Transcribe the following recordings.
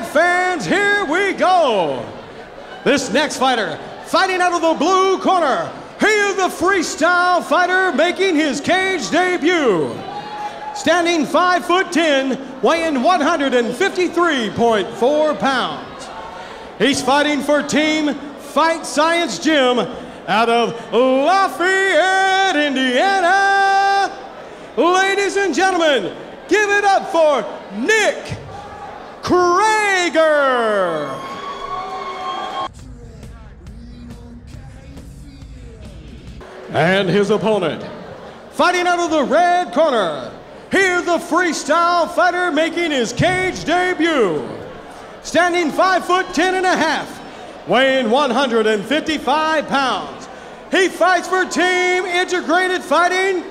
right, fans, here we go. This next fighter, fighting out of the blue corner, he is the freestyle fighter making his cage debut. Standing 5'10", weighing 153.4 pounds. He's fighting for Team Fight Science Gym out of Lafayette, Indiana. Ladies and gentlemen, give it up for Nick Kroegher. And his opponent, fighting out of the red corner, here's the freestyle fighter making his cage debut. Standing 5'10½", weighing 155 pounds. He fights for Team Integrated Fighting,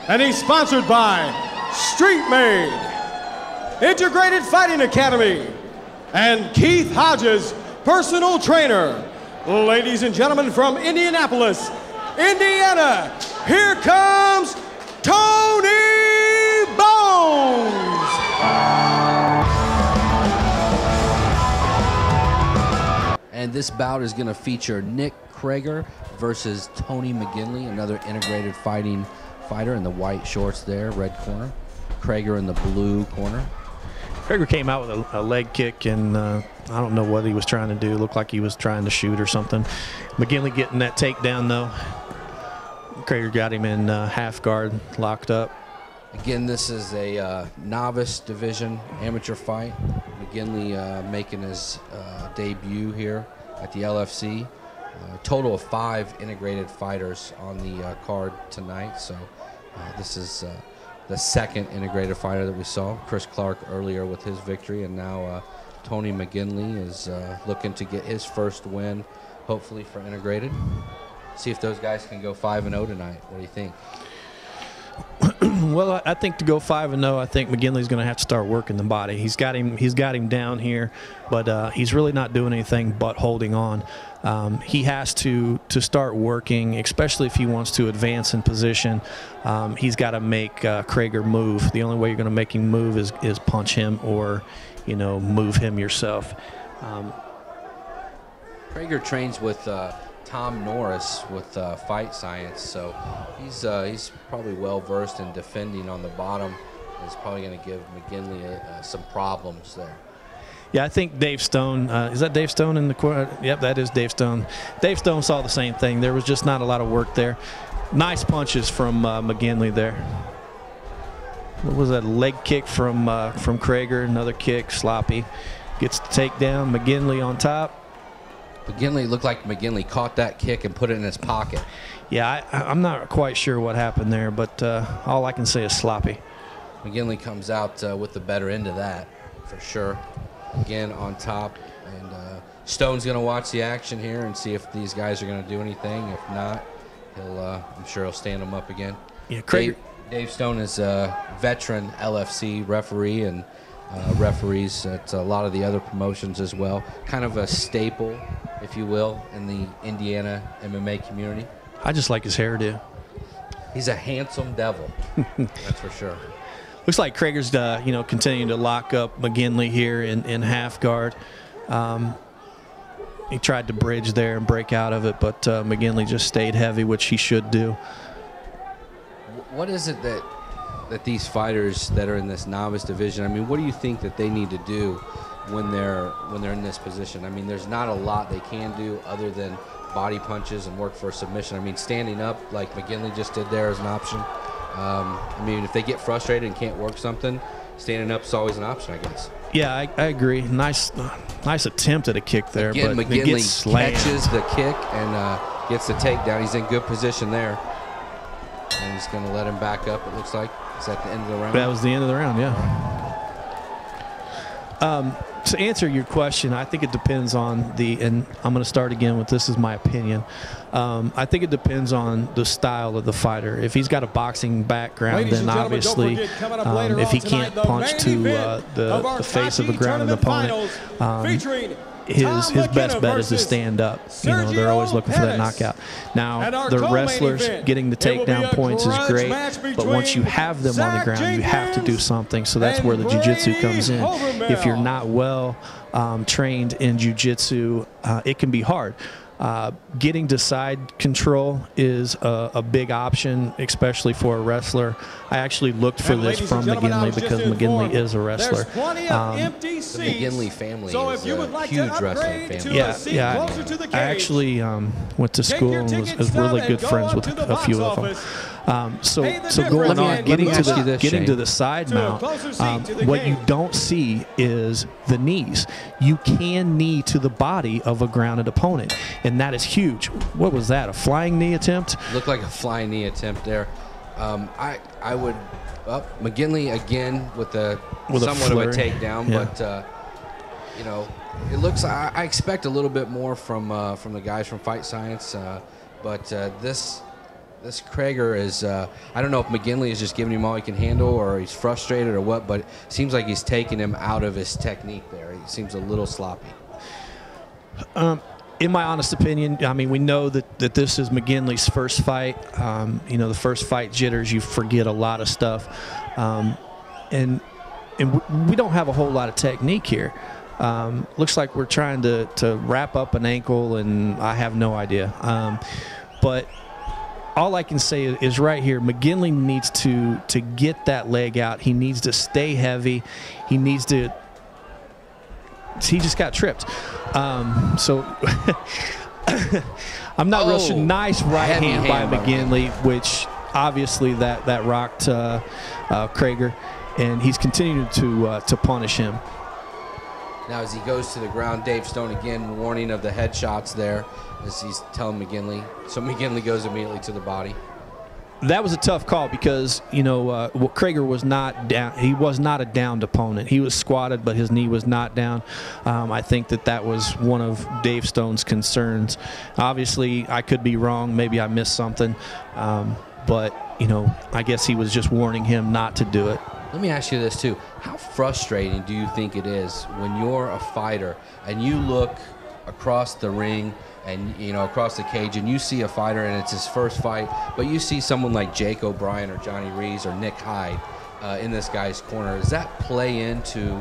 and he's sponsored by Street Made, Integrated Fighting Academy, and Keith Hodges, personal trainer. Ladies and gentlemen, from Indianapolis, Indiana, here comes Tony Bones. And this bout is going to feature Nick Kroegher versus Tony McGinley, another integrated fighting fighter in the white shorts there, red corner. Kroegher in the blue corner. Kroegher came out with a leg kick, and I don't know what he was trying to do. It looked like he was trying to shoot or something. McGinley getting that takedown, though. Kroegher got him in half guard, locked up. Again, this is a novice division amateur fight. McGinley making his debut here at the LFC. Total of 5 integrated fighters on the card tonight. So this is the second integrated fighter that we saw. Chris Clark earlier with his victory, and now Tony McGinley is looking to get his first win, hopefully for integrated. See if those guys can go 5-0 tonight. What do you think? Well, I think to go 5-0, I think McGinley's going to have to start working the body. He's got him down here, but he's really not doing anything but holding on. He has to start working, especially if he wants to advance in position. He's got to make Kroegher move. The only way you're going to make him move is punch him or, move him yourself. Kroegher trains with Tom Norris with Fight Science, so he's probably well versed in defending on the bottom. It's probably going to give McGinley some problems there. Yeah, I think Dave Stone, is that Dave Stone in the corner? Yep, that is Dave Stone. Dave Stone saw the same thing. There was just not a lot of work there. Nice punches from McGinley there. What was that, leg kick from Kroegher? Another kick, sloppy. Gets the takedown, McGinley on top. McGinley looked like McGinley caught that kick and put it in his pocket. Yeah, I'm not quite sure what happened there, but all I can say is sloppy. McGinley comes out with the better end of that, for sure. Again, on top. And Stone's going to watch the action here and see if these guys are going to do anything. If not, I'm sure he'll stand them up again. Yeah, Dave Stone is a veteran LFC referee and referees at a lot of the other promotions as well. Kind of a staple, if you will, in the Indiana MMA community. I just like his hairdo. He's a handsome devil, that's for sure. Looks like Kroegher's, continuing to lock up McGinley here in half guard. He tried to bridge there and break out of it, but McGinley just stayed heavy, which he should do. What is it that these fighters that are in this novice division, I mean, what do you think that they need to do when they're in this position? I mean, there's not a lot they can do other than body punches and work for a submission. I mean, standing up like McGinley just did there is an option. I mean, if they get frustrated and can't work something, standing up is always an option, I guess. Yeah, I agree. Nice attempt at a kick there. Again, but McGinley catches the kick and gets the takedown. He's in good position there. And he's going to let him back up, it looks like. Is that the end of the round? That was the end of the round, yeah. To answer your question, I think it depends on and I'm going to start again with this is my opinion. I think it depends on the style of the fighter. If he's got a boxing background, then obviously if he can't punch to the face of a grounded opponent, his best bet is to stand up. You know, they're always looking for that knockout. Now, the wrestlers getting the takedown points is great, but once you have them on the ground, you have to do something. So that's where the jiu-jitsu comes in. If you're not well trained in jiu-jitsu, it can be hard. Getting to side control is a big option, especially for a wrestler. I actually looked for this from McGinley because McGinley is a wrestler. The McGinley family is a huge wrestling family. Yeah. I actually went to school and was really good friends with a few of them. So going on, getting to the side mount, what you don't see is the knees. You can knee to the body of a grounded opponent, and that is huge. What was that, a flying knee attempt? Looked like a flying knee attempt there. I would, McGinley again with somewhat of a takedown, but you know, it looks. I expect a little bit more from the guys from Fight Science, but this Kroegher is. I don't know if McGinley is just giving him all he can handle, or he's frustrated, or what. But it seems like he's taking him out of his technique there. He seems a little sloppy. In my honest opinion, I mean, we know that this is McGinley's first fight. You know, the first fight jitters, you forget a lot of stuff. And we don't have a whole lot of technique here. Looks like we're trying to wrap up an ankle, and I have no idea. But all I can say is right here, McGinley needs to get that leg out. He needs to stay heavy. He needs to – he just got tripped. So I'm not real sure. Nice right hand by McGinley, which obviously that rocked Kroegher, and he's continuing to punish him. Now as he goes to the ground, Dave Stone again warning of the headshots there as he's telling McGinley. So McGinley goes immediately to the body. That was a tough call because, you know, Kroegher was not down. He was not a downed opponent. He was squatted, but his knee was not down. I think that was one of Dave Stone's concerns. Obviously, I could be wrong. Maybe I missed something. But, you know, I guess he was just warning him not to do it. Let me ask you this, too. How frustrating do you think it is when you're a fighter and you look across the ring and, you know, across the cage, and you see a fighter and it's his first fight, but you see someone like Jake O'Brien or Johnny Rees or Nick Hyde in this guy's corner? Does that play into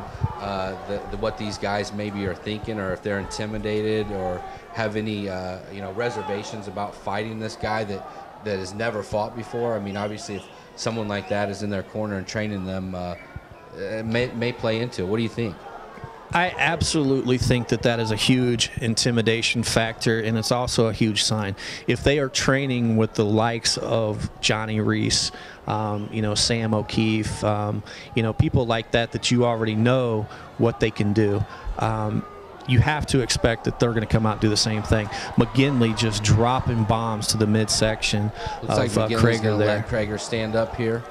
what these guys maybe are thinking, or if they're intimidated or have any, you know, reservations about fighting this guy that has never fought before? I mean, obviously, if someone like that is in their corner and training them, it may play into it. What do you think? I absolutely think that is a huge intimidation factor, and it's also a huge sign. If they are training with the likes of Johnny Rees, you know, Sam O'Keefe, you know, people like that you already know what they can do, you have to expect that they're going to come out and do the same thing. McGinley just dropping bombs to the midsection of Kroegher there. Let Kroegher stand up here.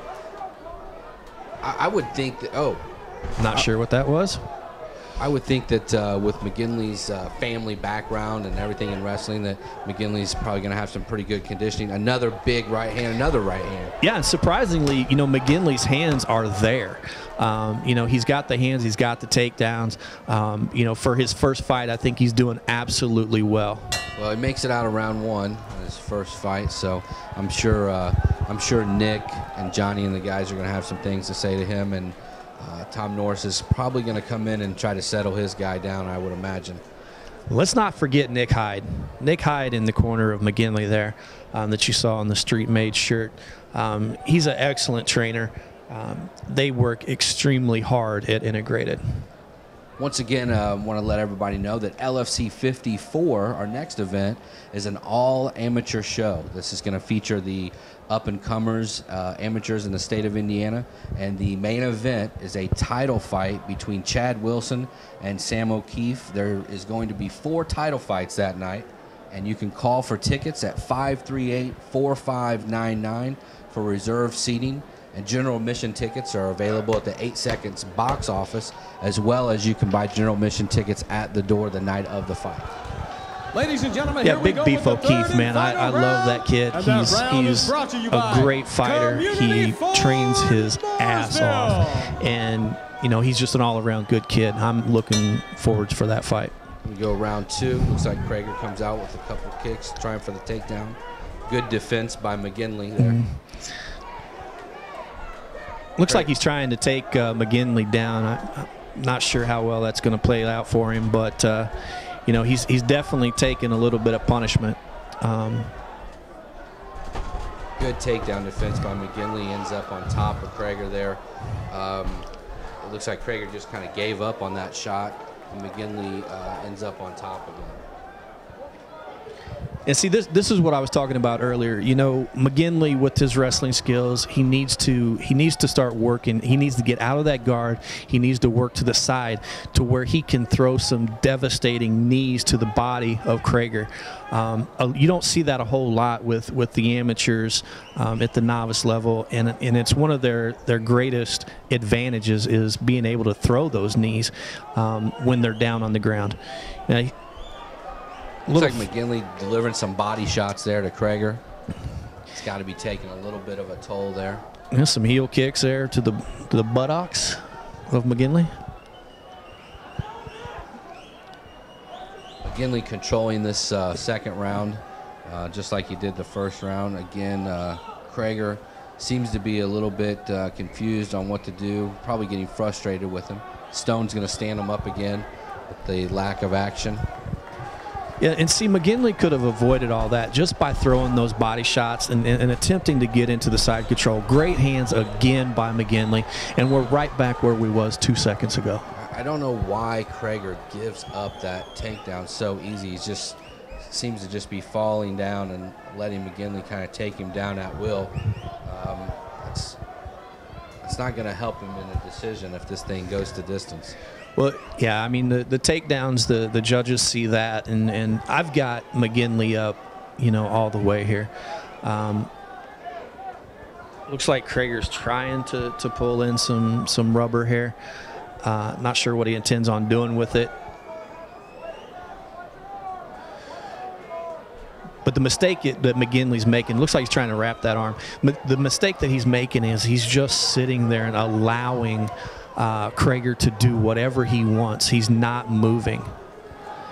I would think that. Not sure what that was. I would think that with McGinley's family background and everything in wrestling, that McGinley's probably going to have some pretty good conditioning. Another big right hand, another right hand. Yeah, and surprisingly, you know, McGinley's hands are there. You know, he's got the hands, he's got the takedowns. You know, for his first fight, I think he's doing absolutely well. Well, he makes it out of round one in his first fight, so I'm sure Nick and Johnny and the guys are going to have some things to say to him, and Tom Norris is probably going to come in and try to settle his guy down, I would imagine. Let's not forget Nick Hyde. Nick Hyde in the corner of McGinley there that you saw on the Street Made shirt. He's an excellent trainer. They work extremely hard at Integrated. Once again, I want to let everybody know that LFC 54, our next event, is an all-amateur show. This is going to feature the up-and-comers, amateurs in the state of Indiana, and the main event is a title fight between Chad Wilson and Sam O'Keefe. There is going to be 4 title fights that night, and you can call for tickets at 538-4599 for reserved seating. And general admission tickets are available at the 8 Seconds box office, as well as you can buy general admission tickets at the door the night of the fight. Ladies and gentlemen, yeah, big beef O'Keefe, man. I love that kid. He's a great fighter. He trains his ass off, and you know, he's just an all-around good kid. I'm looking forward for that fight. We go round 2. Looks like Kroegher comes out with a couple kicks, trying for the takedown. Good defense by McGinley there. Looks like he's trying to take McGinley down. I'm not sure how well that's going to play out for him, but you know, he's definitely taken a little bit of punishment. Good takedown defense by McGinley. Ends up on top of Kroegher there. It looks like Kroegher just kind of gave up on that shot. And McGinley ends up on top again. And see, this is what I was talking about earlier. You know, McGinley with his wrestling skills, he needs to start working. He needs to get out of that guard. He needs to work to the side to where he can throw some devastating knees to the body of Kroegher. You don't see that a whole lot with the amateurs at the novice level, and it's one of their greatest advantages is being able to throw those knees when they're down on the ground. Now, looks like McGinley delivering some body shots there to Kroegher. It's got to be taking a little bit of a toll there. Yeah, some heel kicks there to the buttocks of McGinley. McGinley controlling this second round, just like he did the first round. Again, Kroegher seems to be a little bit confused on what to do, probably getting frustrated with him. Stone's going to stand him up again with the lack of action. Yeah, and see, McGinley could have avoided all that just by throwing those body shots and attempting to get into the side control. Great hands again by McGinley, and we're right back where we was 2 seconds ago. I don't know why Kroegher gives up that takedown so easy. He just seems to just be falling down and letting McGinley kind of take him down at will. It's not going to help him in a decision if this thing goes to distance. Well, yeah, I mean, the takedowns, the judges see that, and I've got McGinley up, you know, all the way here. Looks like Kroegher's trying to pull in some rubber here. Not sure what he intends on doing with it. But the mistake that McGinley's making, looks like he's trying to wrap that arm. The mistake that he's making is he's just sitting there and allowing Kroegher to do whatever he wants. He's not moving.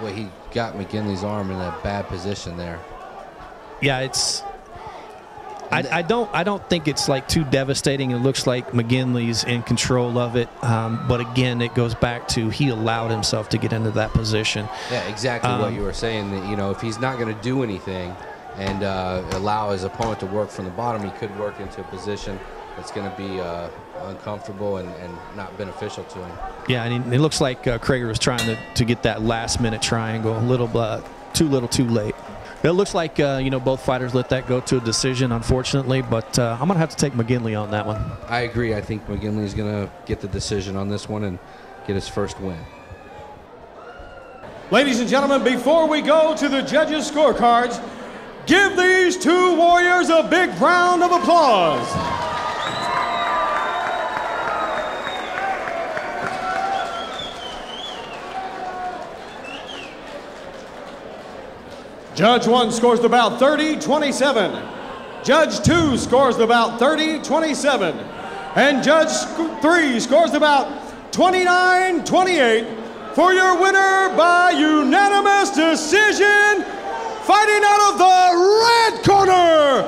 Well, he got McGinley's arm in a bad position there. Yeah, it's. I don't think it's like too devastating. It looks like McGinley's in control of it, but again, it goes back to he allowed himself to get into that position. Yeah, exactly what you were saying. That, you know, if he's not going to do anything and allow his opponent to work from the bottom, he could work into a position that's going to be uncomfortable and not beneficial to him. Yeah, and it looks like Kroegher was trying to get that last-minute triangle, a little too little, too late. It looks like you know, both fighters let that go to a decision, unfortunately, but I'm going to have to take McGinley on that one. I agree. I think McGinley's going to get the decision on this one and get his first win. Ladies and gentlemen, before we go to the judges' scorecards, give these two warriors a big round of applause. Judge 1 scores the bout 30-27. Judge 2 scores the bout 30-27. And Judge 3 scores the bout 29-28 for your winner by unanimous decision, fighting out of the red corner,